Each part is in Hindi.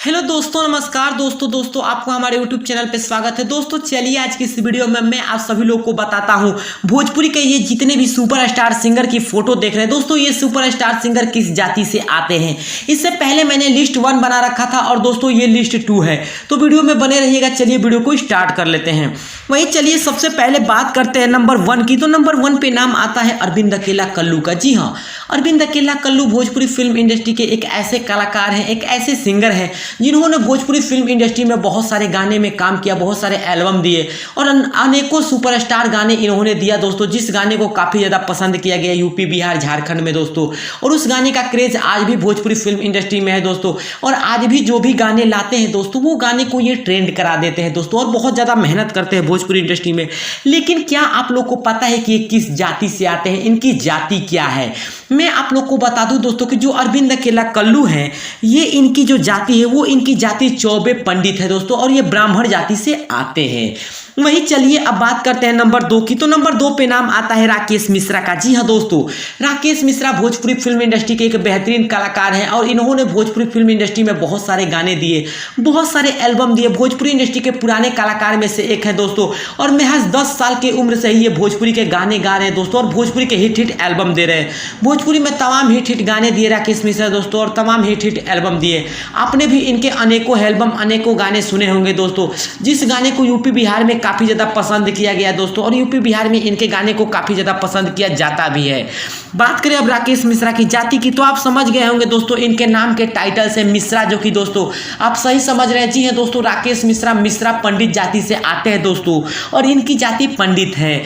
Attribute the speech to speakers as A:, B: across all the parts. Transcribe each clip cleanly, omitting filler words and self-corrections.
A: हेलो दोस्तों, नमस्कार दोस्तों आपको हमारे यूट्यूब चैनल पे स्वागत है। दोस्तों चलिए आज की इस वीडियो में मैं आप सभी लोग को बताता हूं भोजपुरी के ये जितने भी सुपरस्टार सिंगर की फोटो देख रहे हैं। दोस्तों ये सुपरस्टार सिंगर किस जाति से आते हैं, इससे पहले मैंने लिस्ट 1 बना रखा था और दोस्तों ये लिस्ट 2 है, तो वीडियो में बने रहिएगा। चलिए वीडियो को स्टार्ट कर लेते हैं। वहीं चलिए सबसे पहले बात करते हैं नंबर 1 की। तो नंबर 1 पे नाम आता है अरविंद अकेला कल्लू का। जी हाँ, अरविंद अकेला कल्लू भोजपुरी फिल्म इंडस्ट्री के एक ऐसे कलाकार हैं, एक ऐसे सिंगर हैं जिन्होंने भोजपुरी फिल्म इंडस्ट्री में बहुत सारे गाने में काम किया, बहुत सारे एल्बम दिए और अनेकों सुपरस्टार गाने इन्होंने दिया दोस्तों, जिस गाने को काफ़ी ज़्यादा पसंद किया गया यूपी, बिहार, झारखंड में दोस्तों। और उस गाने का क्रेज आज भी भोजपुरी फिल्म इंडस्ट्री में है दोस्तों। और आज भी जो भी गाने लाते हैं दोस्तों, वो गाने को ये ट्रेंड करा देते हैं दोस्तों, और बहुत ज़्यादा मेहनत करते हैं भोजपुरी इंडस्ट्री में। लेकिन क्या आप लोग को पता है कि ये किस जाति से आते हैं, इनकी जाति क्या है? मैं आप लोग को बता दूं दोस्तों कि जो अरविंद अकेला कल्लू हैं, ये इनकी जो जाति है वो इनकी जाति चौबे पंडित है दोस्तों, और ये ब्राह्मण जाति से आते हैं। वहीं चलिए अब बात करते हैं नंबर 2 की। तो नंबर 2 पे नाम आता है राकेश मिश्रा का। जी हाँ दोस्तों, राकेश मिश्रा भोजपुरी फिल्म इंडस्ट्री के एक बेहतरीन कलाकार हैं और इन्होंने भोजपुरी फिल्म इंडस्ट्री में बहुत सारे गाने दिए, बहुत सारे एल्बम दिए। भोजपुरी इंडस्ट्री के पुराने कलाकार में से एक है दोस्तों, और महज 10 साल की उम्र से ही ये भोजपुरी के गाने गा रहे हैं दोस्तों, और भोजपुरी के हिट एल्बम दे रहे हैं। भोजपुरी में तमाम हिट गाने दिए राकेश मिश्रा दोस्तों, और तमाम हिट एल्बम दिए। आपने भी इनके अनेकों एल्बम, अनेकों गाने सुने होंगे दोस्तों, जिस गाने को यूपी बिहार में काफ़ी ज़्यादा पसंद किया गया दोस्तों, और यूपी बिहार में इनके गाने को काफ़ी ज़्यादा पसंद किया जाता भी है। बात करें अब राकेश मिश्रा की जाति की, तो आप समझ गए होंगे दोस्तों, इनके नाम के टाइटल से मिश्रा, जो कि दोस्तों आप सही समझ रहे हैं। जी हैं दोस्तों, राकेश मिश्रा मिश्रा पंडित जाति से आते हैं दोस्तों, और इनकी जाति पंडित है।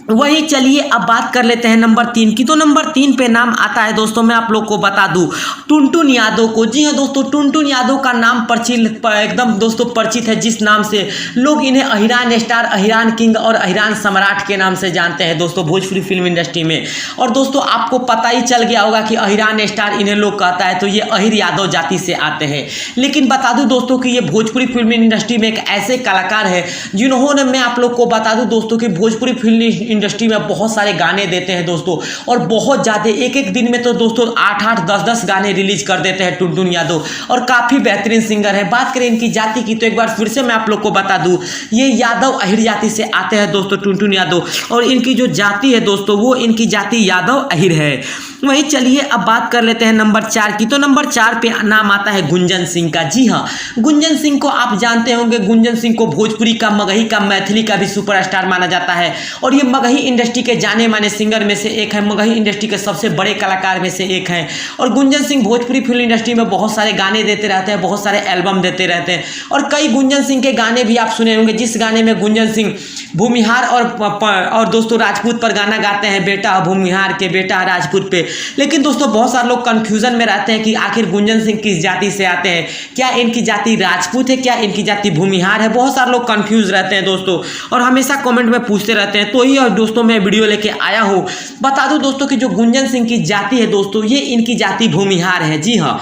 A: वही चलिए अब बात कर लेते हैं नंबर 3 की। तो नंबर 3 पे नाम आता है दोस्तों, मैं आप लोग को बता दूं, टुनटुन यादव को। जी हाँ दोस्तों, टुनटुन यादव का नाम एकदम दोस्तों परिचित है, जिस नाम से लोग इन्हें अहिरान स्टार, अहिरान किंग और अहिरान सम्राट के नाम से जानते हैं दोस्तों भोजपुरी फिल्म इंडस्ट्री में। और दोस्तों आपको पता ही चल गया होगा कि अहिरान स्टार इन्हें लोग कहता है, तो ये अहिर यादव जाति से आते हैं। लेकिन बता दूं दोस्तों कि ये भोजपुरी फिल्म इंडस्ट्री में एक ऐसे कलाकार है जिन्होंने, मैं आप लोग को बता दूं दोस्तों कि भोजपुरी फिल्म इंडस्ट्री में बहुत सारे गाने देते हैं दोस्तों, और बहुत ज़्यादा एक दिन में तो दोस्तों 8-8, 10-10 गाने रिलीज कर देते हैं टुनटुन यादव, और काफ़ी बेहतरीन सिंगर है। बात करें इनकी जाति की, तो एक बार फिर से मैं आप लोग को बता दूं, ये यादव अहिर जाति से आते हैं दोस्तों टुनटुन यादव, और इनकी जो जाति है दोस्तों, वो इनकी जाति यादव अहिर है। वहीं चलिए अब बात कर लेते हैं नंबर 4 की। तो नंबर 4 पे नाम आता है गुंजन सिंह का। जी हाँ, गुंजन सिंह को आप जानते होंगे। गुंजन सिंह को भोजपुरी का, मगही का, मैथिली का भी सुपरस्टार माना जाता है, और ये मगही इंडस्ट्री के जाने माने सिंगर में से एक है, मगही इंडस्ट्री के सबसे बड़े कलाकार में से एक हैं। और गुंजन सिंह भोजपुरी फिल्म इंडस्ट्री में बहुत सारे गाने देते रहते हैं, बहुत सारे एल्बम देते रहते हैं, और कई गुंजन सिंह के गाने भी आप सुने होंगे, जिस गाने में गुंजन सिंह भूमिहार और दोस्तों राजपूत पर गाना गाते हैं, बेटा भूमिहार के बेटा राजपूत पे। लेकिन दोस्तों बहुत सारे लोग कंफ्यूजन में रहते हैं कि आखिर गुंजन सिंह किस जाति से आते हैं, क्या इनकी जाति राजपूत है, क्या इनकी जाति भूमिहार है। बहुत सारे लोग कंफ्यूज रहते हैं दोस्तों, और हमेशा कमेंट में पूछते रहते हैं। तो ही और दोस्तों मैं वीडियो लेके आया हूँ। बता दूं दोस्तों कि जो गुंजन सिंह की जाति है दोस्तों, ये इनकी जाति भूमिहार है। जी हाँ,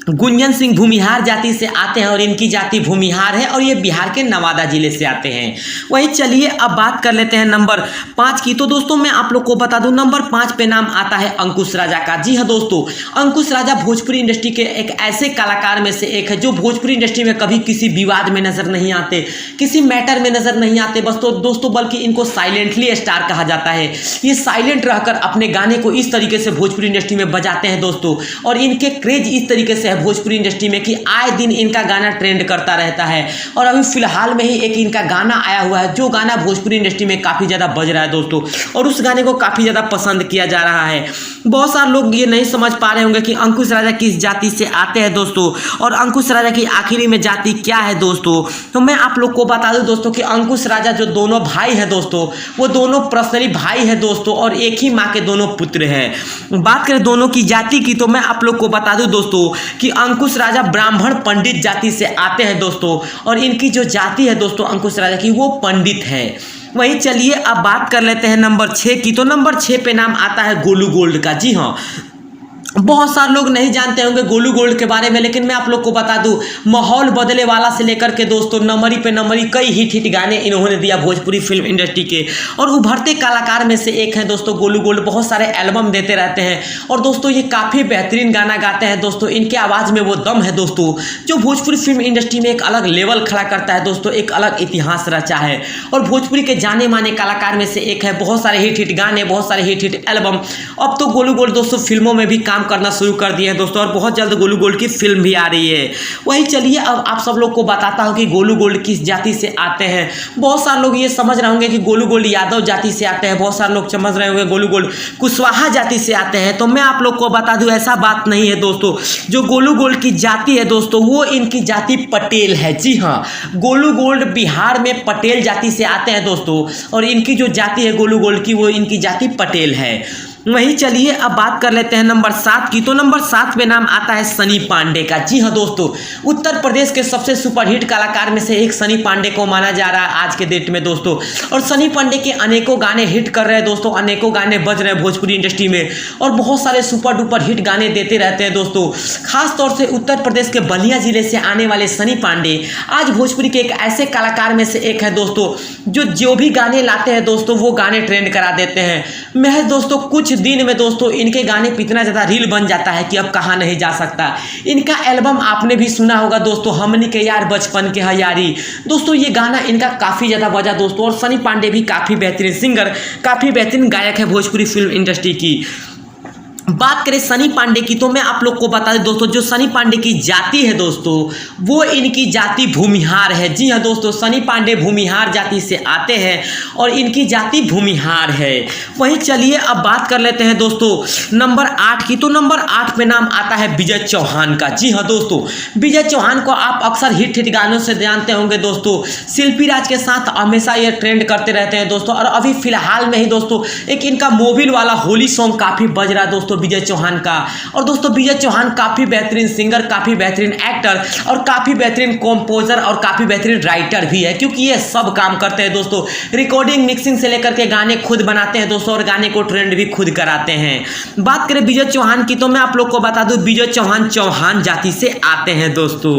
A: गुंजन सिंह भूमिहार जाति से आते हैं, और इनकी जाति भूमिहार है, और ये बिहार के नवादा जिले से आते हैं। वही चलिए अब बात कर लेते हैं नंबर 5 की। तो दोस्तों मैं आप लोग को बता दूं, नंबर 5 पे नाम आता है अंकुश राजा का। जी हाँ दोस्तों, अंकुश राजा भोजपुरी इंडस्ट्री के एक ऐसे कलाकार में से एक है जो भोजपुरी इंडस्ट्री में कभी किसी विवाद में नजर नहीं आते, किसी मैटर में नजर नहीं आते बस तो दोस्तों, बल्कि इनको साइलेंटली स्टार कहा जाता है। ये साइलेंट रहकर अपने गाने को इस तरीके से भोजपुरी इंडस्ट्री में बजाते हैं दोस्तों, और इनके क्रेज इस तरीके से भोजपुरी इंडस्ट्री में कि आए दिन इनका गाना ट्रेंड करता रहता है। और अभी फिलहाल में ही एक इनका गाना आया हुआ है, जो गाना भोजपुरी इंडस्ट्री में काफ़ी ज़्यादा बज रहा है दोस्तों, और उस गाने को काफ़ी ज़्यादा पसंद किया जा रहा है। बहुत सारे लोग ये नहीं समझ पा रहे होंगे कि अंकुश राजा किस जाति से आते हैं दोस्तों, और अंकुश राजा की आखिरी में जाति क्या है दोस्तों। तो मैं आप लोग को बता दूं दोस्तों कि अंकुश राजा जो दोनों भाई है दोस्तों, वो दोनों पर्सनली भाई है दोस्तों, और एक ही माँ के दोनों पुत्र हैं। बात करें दोनों की जाति की, तो मैं आप लोग को बता दूं दोस्तों कि अंकुश राजा ब्राह्मण पंडित जाति से आते हैं दोस्तों, और इनकी जो जाति है दोस्तों अंकुश राजा की, वो पंडित है। वहीं चलिए अब बात कर लेते हैं नंबर 6 की। तो नंबर 6 पे नाम आता है गोलू गोल्ड का। जी हाँ, बहुत सारे लोग नहीं जानते होंगे गोलू गोल्ड के बारे में, लेकिन मैं आप लोग को बता दूं, माहौल बदले वाला से लेकर के दोस्तों नंबरी पे नंबरी कई हिट गाने इन्होंने दिया भोजपुरी फिल्म इंडस्ट्री के, और उभरते कलाकार में से एक हैं दोस्तों गोलू गोल्ड। बहुत सारे एल्बम देते रहते हैं और दोस्तों ये काफ़ी बेहतरीन गाना गाते हैं दोस्तों। इनके आवाज़ में वो दम है दोस्तों जो भोजपुरी फिल्म इंडस्ट्री में एक अलग लेवल खड़ा करता है दोस्तों, एक अलग इतिहास रचा है और भोजपुरी के जाने माने कलाकार में से एक है। बहुत सारे हिट गाने, बहुत सारे हिट एल्बम। अब तो गोलू गोल्ड दोस्तों फिल्मों में भी काम करना शुरू कर दिए हैं दोस्तों, और बहुत जल्द गोलू गोल्ड की फिल्म भी आ रही है। वही चलिए अब आप सब लोग को बताता हूं कि गोलू गोल्ड किस जाति से आते हैं। बहुत सारे लोग ये समझ रहे होंगे कि गोलू गोल्ड यादव जाति से आते हैं, बहुत सारे लोग समझ रहे होंगे गोलू गोल्ड कुशवाहा जाति से आते हैं। तो मैं आप लोग को बता दूं ऐसा बात नहीं है दोस्तों। जो गोलू गोल्ड की जाति है दोस्तों वो इनकी जाति पटेल है। जी हाँ, गोलू गोल्ड बिहार में पटेल जाति से आते हैं दोस्तों, और इनकी जो जाति है गोलू गोल्ड की वो इनकी जाति पटेल है। वही चलिए अब बात कर लेते हैं नंबर 7 की। तो नंबर 7 पे नाम आता है सनी पांडे का। जी हाँ दोस्तों, उत्तर प्रदेश के सबसे सुपरहिट कलाकार में से एक सनी पांडे को माना जा रहा है आज के डेट में दोस्तों, और सनी पांडे के अनेकों गाने हिट कर रहे हैं दोस्तों, अनेकों गाने बज रहे हैं भोजपुरी इंडस्ट्री में, और बहुत सारे सुपर डुपर हिट गाने देते रहते हैं दोस्तों। खासतौर से उत्तर प्रदेश के बलिया जिले से आने वाले सनी पांडे आज भोजपुरी के एक ऐसे कलाकार में से एक है दोस्तों जो भी गाने लाते हैं दोस्तों वो गाने ट्रेंड करा देते हैं। महज दोस्तों कुछ दिन में दोस्तों इनके गाने पे इतना ज़्यादा रील बन जाता है कि अब कहाँ नहीं जा सकता। इनका एल्बम आपने भी सुना होगा दोस्तों, हमनी के यार बचपन के हयारी। दोस्तों ये गाना इनका काफ़ी ज़्यादा बजा दोस्तों, और सनी पांडे भी काफ़ी बेहतरीन सिंगर, काफ़ी बेहतरीन गायक है भोजपुरी फिल्म इंडस्ट्री की। बात करें सनी पांडे की तो मैं आप लोग को बता दें दोस्तों, जो सनी पांडे की जाति है दोस्तों वो इनकी जाति भूमिहार है। जी हाँ दोस्तों, सनी पांडे भूमिहार जाति से आते हैं और इनकी जाति भूमिहार है। वहीं चलिए अब बात कर लेते हैं दोस्तों नंबर 8 की। तो नंबर 8 पे नाम आता है विजय चौहान का। जी हाँ दोस्तों, विजय चौहान को आप अक्सर हिट गानों से जानते होंगे दोस्तों, शिल्पी राज के साथ हमेशा ये ट्रेंड करते रहते हैं दोस्तों, और अभी फिलहाल में ही दोस्तों एक इनका मोबिल वाला होली सॉन्ग काफ़ी बज रहा है दोस्तों विजय चौहान का। और दोस्तों विजय चौहान काफ़ी बेहतरीन सिंगर, काफ़ी बेहतरीन एक्टर और काफ़ी बेहतरीन कंपोजर और काफ़ी बेहतरीन राइटर भी है, क्योंकि ये सब काम करते हैं दोस्तों। रिकॉर्डिंग मिक्सिंग से लेकर के गाने खुद बनाते हैं दोस्तों, और गाने को ट्रेंड भी खुद कराते हैं। बात करें विजय चौहान की तो मैं आप लोग को बता दूं विजय चौहान चौहान जाति से आते हैं दोस्तों।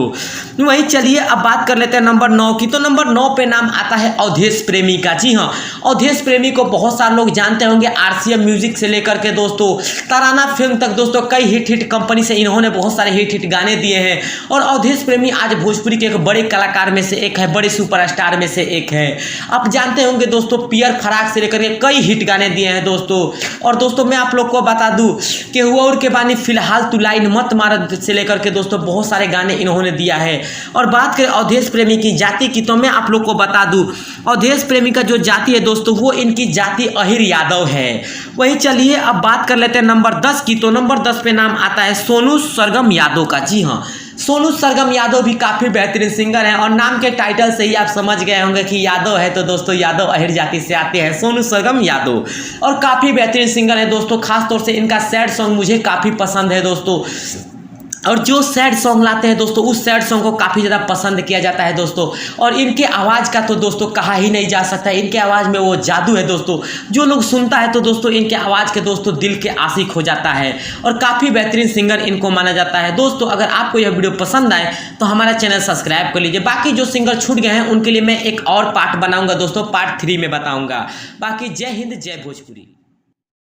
A: वही चलिए अब बात कर लेते हैं नंबर 9 की। तो नंबर 9 पे नाम आता है अवधेश प्रेमी का। जी हाँ, अवधेश प्रेमी को बहुत सारे लोग जानते होंगे, RCM म्यूजिक से लेकर के दोस्तों तराना फिल्म तक दोस्तों कई हिट कंपनी से इन्होंने बहुत सारे हिट गाने दिए हैं। और अवधेश प्रेमी आज भोजपुरी के एक बड़े कलाकार में से एक है, बड़े सुपरस्टार में से एक है। आप जानते होंगे दोस्तों पियर फराक से लेकर के कई हिट गाने दिए हैं दोस्तों। और दोस्तों मैं आप लोग को बता दूं कि हुआ के बानी फिलहाल तू लाइन मत मार से लेकर के दोस्तों बहुत सारे गाने इन्होंने दिया है। और बात करें अवधेश प्रेमी की जाति की तो मैं आप लोग को बता दूं अवधेश प्रेमी का जो जाति है दोस्तों वो इनकी जाति अहिर यादव है। वही चलिए अब बात कर लेते हैं नंबर 10 की। तो नंबर 10 पे नाम आता है सोनू सरगम यादव का। जी हाँ, सोनू सरगम यादव भी काफ़ी बेहतरीन सिंगर हैं, और नाम के टाइटल से ही आप समझ गए होंगे कि यादव है तो दोस्तों यादव अहिर जाति से आते हैं सोनू सरगम यादव, और काफ़ी बेहतरीन सिंगर है दोस्तों। खासतौर से इनका सैड सॉन्ग मुझे काफ़ी पसंद है दोस्तों, और जो सैड सॉन्ग लाते हैं दोस्तों उस सैड सॉन्ग को काफ़ी ज़्यादा पसंद किया जाता है दोस्तों। और इनके आवाज़ का तो दोस्तों कहा ही नहीं जा सकता, इनके आवाज़ में वो जादू है दोस्तों। जो लोग सुनता है तो दोस्तों इनके आवाज़ के दोस्तों दिल के आशिक हो जाता है, और काफ़ी बेहतरीन सिंगर इनको माना जाता है दोस्तों। अगर आपको यह वीडियो पसंद आए तो हमारा चैनल सब्सक्राइब कर लीजिए। बाकी जो सिंगर छूट गए हैं उनके लिए मैं एक और पार्ट बनाऊँगा दोस्तों, पार्ट 3 में बताऊँगा। बाकी जय हिंद जय भोजपुरी।